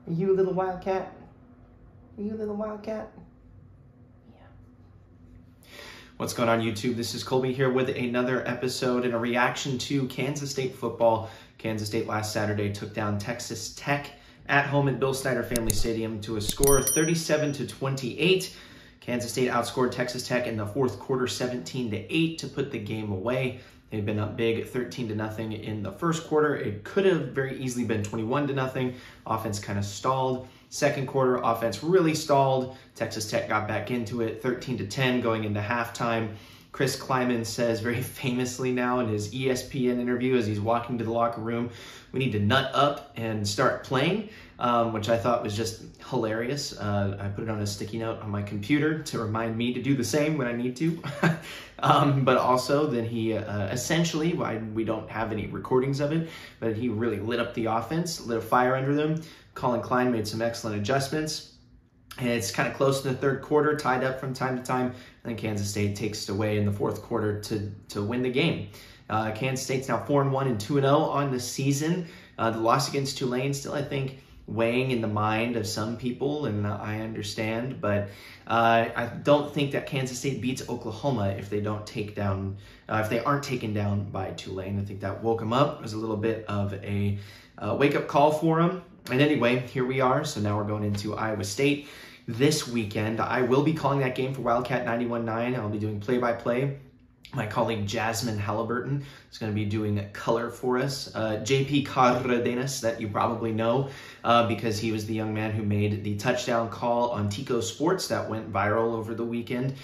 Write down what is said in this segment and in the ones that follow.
Are you a little wildcat? Are you a little wildcat? Yeah. What's going on, YouTube? This is Kolby here with another episode and a reaction to Kansas State football. Kansas State last Saturday took down Texas Tech at home at Bill Snyder Family Stadium to a score of 37-28. Kansas State outscored Texas Tech in the fourth quarter 17-8 to put the game away. They'd been up big 13-0 in the first quarter. It could have very easily been 21-0. Offense kind of stalled. Second quarter, offense really stalled. Texas Tech got back into it, 13-10 going into halftime. Chris Kleiman says very famously now in his ESPN interview as he's walking to the locker room, we need to nut up and start playing, which I thought was just hilarious. I put it on a sticky note on my computer to remind me to do the same when I need to. But also then he essentially, we don't have any recordings of it, but he really lit up the offense, lit a fire under them. Colin Klein made some excellent adjustments. And it's kind of close in the third quarter, tied up from time to time. And then Kansas State takes it away in the fourth quarter to win the game. Kansas State's now 4-1 and 2-0 on the season. The loss against Tulane still, I think, weighing in the mind of some people, and I understand. But I don't think that Kansas State beats Oklahoma if they don't take down, if they aren't taken down by Tulane. I think that woke them up. It was a little bit of a wake-up call for them. And anyway, here we are. So now we're going into Iowa State this weekend. I will be calling that game for Wildcat 91.9. I'll be doing play-by-play. My colleague Jasmine Halliburton is going to be doing color for us. JP Cardenas, that you probably know because he was the young man who made the touchdown call on Tico Sports that went viral over the weekend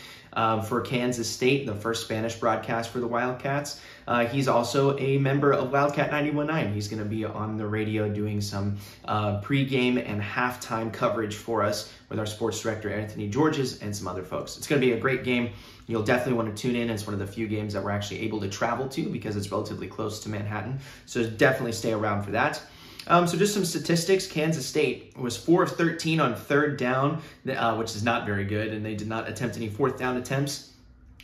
for Kansas State, the first Spanish broadcast for the Wildcats. He's also a member of Wildcat 91.9. He's going to be on the radio doing some pregame and halftime coverage for us with our sports director, Anthony Georges, and some other folks. It's going to be a great game. You'll definitely want to tune in. It's one of the few games that we're actually able to travel to because it's relatively close to Manhattan. So definitely stay around for that. So just some statistics. Kansas State was 4 of 13 on third down, which is not very good, and they did not attempt any fourth down attempts.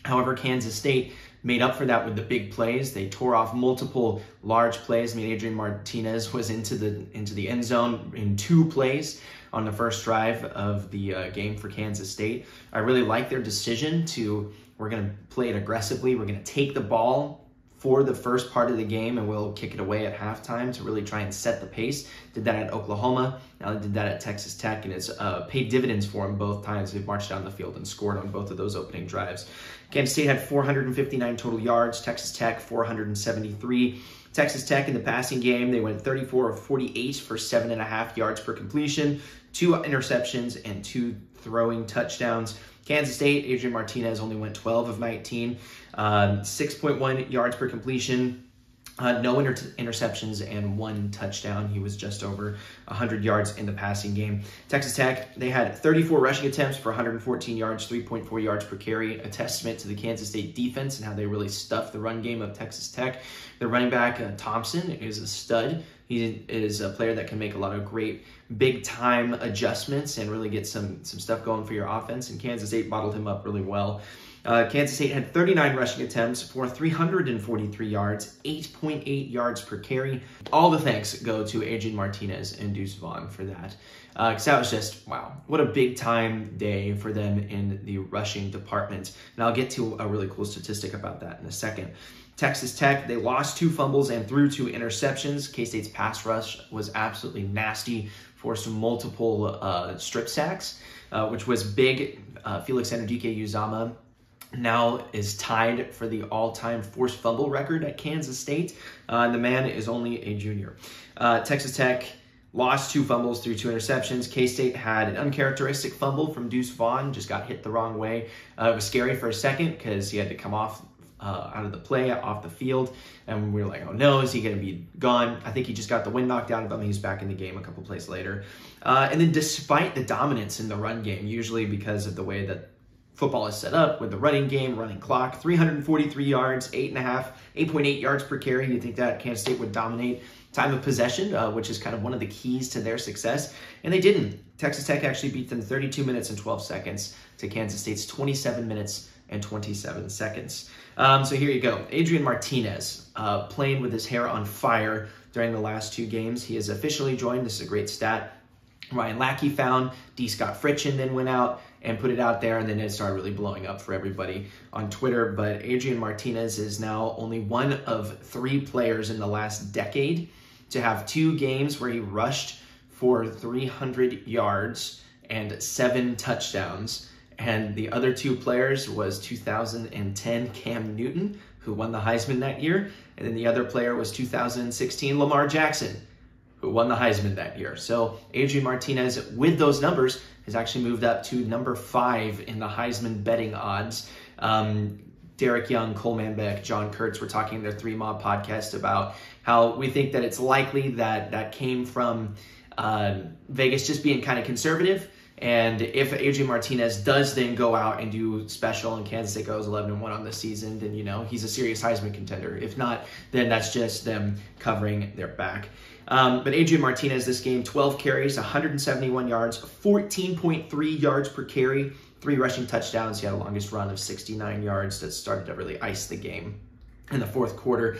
However, Kansas State made up for that with the big plays. They tore off multiple large plays. I mean, Adrian Martinez was into the end zone in 2 plays on the first drive of the game for Kansas State. I really like their decision to, we're going to play it aggressively. We're going to take the ball for the first part of the game and we'll kick it away at halftime to really try and set the pace. Did that at Oklahoma. Now they did that at Texas Tech, and it's paid dividends for them both times. They've marched down the field and scored on both of those opening drives. Kansas State had 459 total yards. Texas Tech 473. Texas Tech in the passing game, they went 34 of 48 for 7.5 yards per completion, 2 interceptions, and 2 throwing touchdowns. Kansas State, Adrian Martinez only went 12 of 19, 6.1 yards per completion, no interceptions, and 1 touchdown. He was just over 100 yards in the passing game. Texas Tech, they had 34 rushing attempts for 114 yards, 3.4 yards per carry, a testament to the Kansas State defense and how they really stuffed the run game of Texas Tech. Their running back, Thompson, is a stud. He is a player that can make a lot of great big-time adjustments and really get some stuff going for your offense, and Kansas State bottled him up really well. Kansas State had 39 rushing attempts for 343 yards, 8.8 yards per carry. All the thanks go to Adrian Martinez and Deuce Vaughn for that. Because that was just, wow, what a big-time day for them in the rushing department. And I'll get to a really cool statistic about that in a second. Texas Tech, they lost 2 fumbles and threw 2 interceptions. K-State's pass rush was absolutely nasty, forced multiple strip sacks, which was big. Felix Anudike-Uzomah now is tied for the all-time forced fumble record at Kansas State. The man is only a junior. Texas Tech lost 2 fumbles through 2 interceptions. K-State had an uncharacteristic fumble from Deuce Vaughn, just got hit the wrong way. It was scary for a second because he had to come off out of the play, off the field, and we were like, oh no, is he going to be gone? I think he just got the wind knocked out of him. He's back in the game a couple plays later. And then despite the dominance in the run game, usually because of the way that football is set up with the running game, running clock, 343 yards, 8.8 yards per carry. You'd think that Kansas State would dominate time of possession, which is kind of one of the keys to their success, and they didn't. Texas Tech actually beat them 32 minutes and 12 seconds to Kansas State's 27 minutes and 27 seconds. So here you go. Adrian Martinez playing with his hair on fire during the last 2 games. He has officially joined. This is a great stat. Ryan Lackey found. D. Scott Fritchen then went out and put it out there, and then it started really blowing up for everybody on Twitter. But Adrian Martinez is now only one of 3 players in the last decade to have 2 games where he rushed for 300 yards and 7 touchdowns. And the other 2 players was 2010 Cam Newton, who won the Heisman that year. And then the other player was 2016 Lamar Jackson, who won the Heisman that year. So Adrian Martinez, with those numbers, has actually moved up to number 5 in the Heisman betting odds. Derek Young, Cole Manbeck, John Kurtz were talking in their 3 Mob podcast about how we think that it's likely that that came from Vegas just being kind of conservative. And if Adrian Martinez does then go out and do special and Kansas State goes 11-1 on the season, then, you know, he's a serious Heisman contender. If not, then that's just them covering their back. But Adrian Martinez, this game, 12 carries, 171 yards, 14.3 yards per carry, 3 rushing touchdowns. He had a longest run of 69 yards that started to really ice the game in the 4th quarter.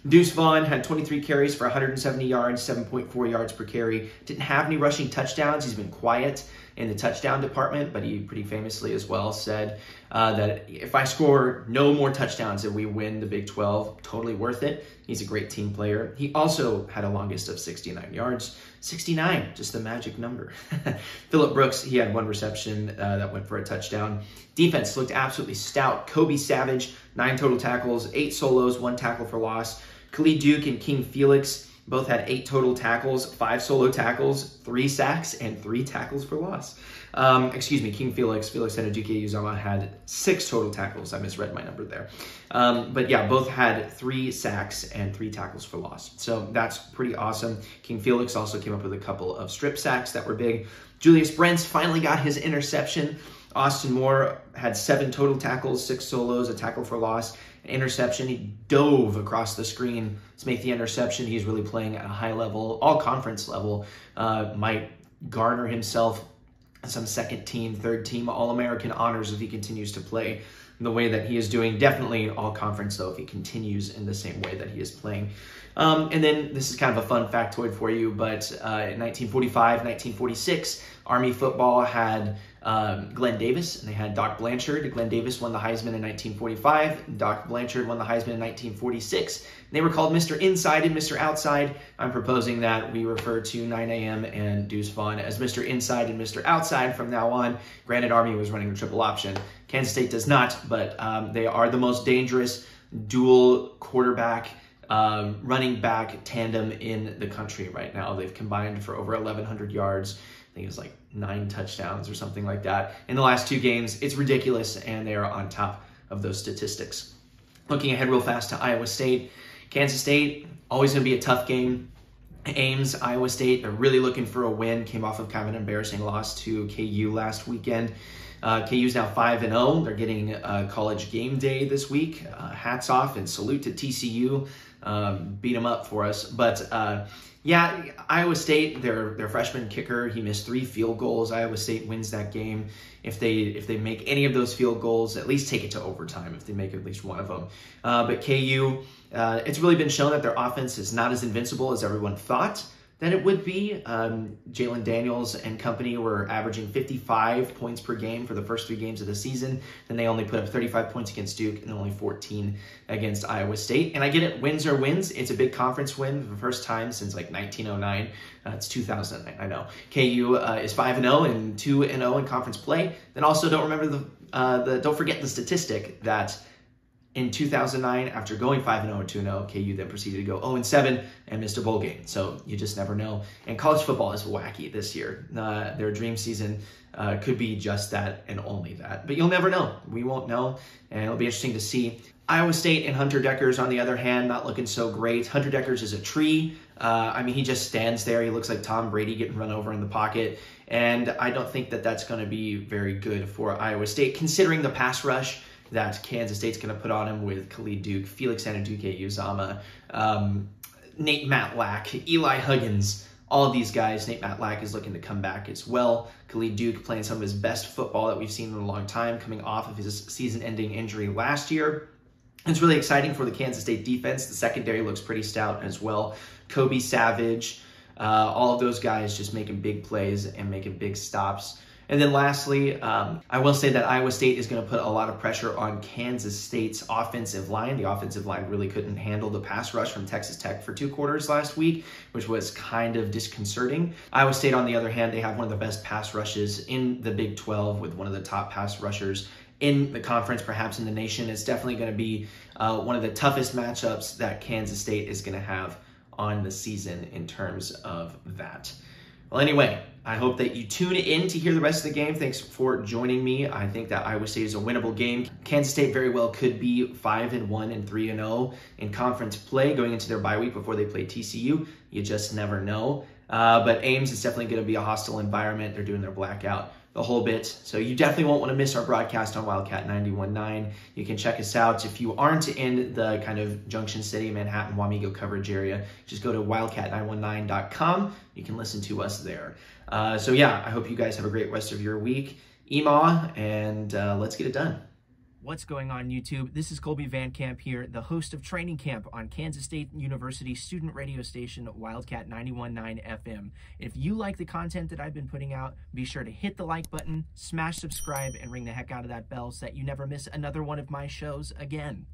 Deuce Vaughn had 23 carries for 170 yards, 7.4 yards per carry. Didn't have any rushing touchdowns. He's been quiet in the touchdown department, but he pretty famously as well said that if I score no more touchdowns and we win the Big 12, totally worth it. He's a great team player. He also had a longest of 69 yards. 69, just the magic number. Phillip Brooks, he had 1 reception that went for a touchdown. Defense looked absolutely stout. Kolby Savage, 9 total tackles, 8 solos, 1 tackle for loss. Khalid Duke and King Felix both had 8 total tackles, 5 solo tackles, 3 sacks, and 3 tackles for loss. King Felix and Uzama had 6 total tackles. I misread my number there. But yeah, both had 3 sacks and 3 tackles for loss. So that's pretty awesome. King Felix also came up with a couple of strip sacks that were big. Julius Brents finally got his interception. Austin Moore had 7 total tackles, 6 solos, a tackle for loss, an interception. He dove across the screen to make the interception. He's really playing at a high level, all conference level. Might garner himself some 2nd team, 3rd team All-American honors if he continues to play the way that he is doing. Definitely all conference though if he continues in the same way that he is playing. And then this is kind of a fun factoid for you, but in 1945, 1946, Army football had Glenn Davis, and they had Doc Blanchard. Glenn Davis won the Heisman in 1945. Doc Blanchard won the Heisman in 1946. They were called Mr. Inside and Mr. Outside. I'm proposing that we refer to 9 a.m. and Deuce Vaughn as Mr. Inside and Mr. Outside from now on. Granted, Army was running the triple option. Kansas State does not, but they are the most dangerous dual quarterback running back tandem in the country right now. They've combined for over 1,100 yards. I think it was like 9 touchdowns or something like that in the last 2 games. It's ridiculous, and they are on top of those statistics. Looking ahead real fast to Iowa State. Kansas State, always going to be a tough game. Ames, Iowa State, they're really looking for a win. Came off of kind of an embarrassing loss to KU last weekend. KU's now 5-0. They're getting college game day this week. Hats off and salute to TCU. Beat them up for us. But yeah, Iowa State, their freshman kicker, he missed 3 field goals. Iowa State wins that game. If they make any of those field goals, at least take it to overtime if they make at least one of them. But KU, it's really been shown that their offense is not as invincible as everyone thought that it would be. Jalen Daniels and company were averaging 55 points per game for the first 3 games of the season. Then they only put up 35 points against Duke and only 14 against Iowa State. And I get it, wins are wins. It's a big conference win for the first time since like 1909. It's 2009, I know. KU is 5-0 and 2-0 in conference play. Then also don't forget the statistic that in 2009, after going 5-0 and 2-0, KU then proceeded to go 0-7 and missed a bowl game. So you just never know. And college football is wacky this year. Their dream season could be just that and only that. But you'll never know. We won't know. And it'll be interesting to see. Iowa State and Hunter Deckers, on the other hand, not looking so great. Hunter Deckers is a tree. I mean, he just stands there. He looks like Tom Brady getting run over in the pocket. And I don't think that that's going to be very good for Iowa State, considering the pass rush that Kansas State's going to put on him with Khalid Duke, Felix Anudike-Uzama, Nate Matlack, Eli Huggins, all of these guys. Nate Matlack is looking to come back as well. Khalid Duke playing some of his best football that we've seen in a long time, coming off of his season-ending injury last year. It's really exciting for the Kansas State defense. The secondary looks pretty stout as well. Kolby Savage, All of those guys just making big plays and making big stops. And then lastly, I will say that Iowa State is going to put a lot of pressure on Kansas State's offensive line. The offensive line really couldn't handle the pass rush from Texas Tech for 2 quarters last week, which was kind of disconcerting. Iowa State, on the other hand, they have one of the best pass rushes in the Big 12 with one of the top pass rushers in the conference, perhaps in the nation. It's definitely going to be one of the toughest matchups that Kansas State is going to have on the season in terms of that. Well, anyway, I hope that you tune in to hear the rest of the game. Thanks for joining me. I think that Iowa State is a winnable game. Kansas State very well could be 5-1 and 3-0 in conference play going into their bye week before they play TCU. You just never know. But Ames is definitely going to be a hostile environment. They're doing their blackout the whole bit. So you definitely won't want to miss our broadcast on Wildcat 91.9. You can check us out. If you aren't in the kind of Junction City, Manhattan, Wamego coverage area, just go to wildcat919.com. You can listen to us there. So yeah, I hope you guys have a great rest of your week. Emaw, and let's get it done. What's going on, YouTube? This is Kolby Van Camp here, the host of Training Camp on Kansas State University student radio station Wildcat 91.9 FM. If you like the content that I've been putting out, be sure to hit the like button, smash subscribe, and ring the heck out of that bell so that you never miss another one of my shows again.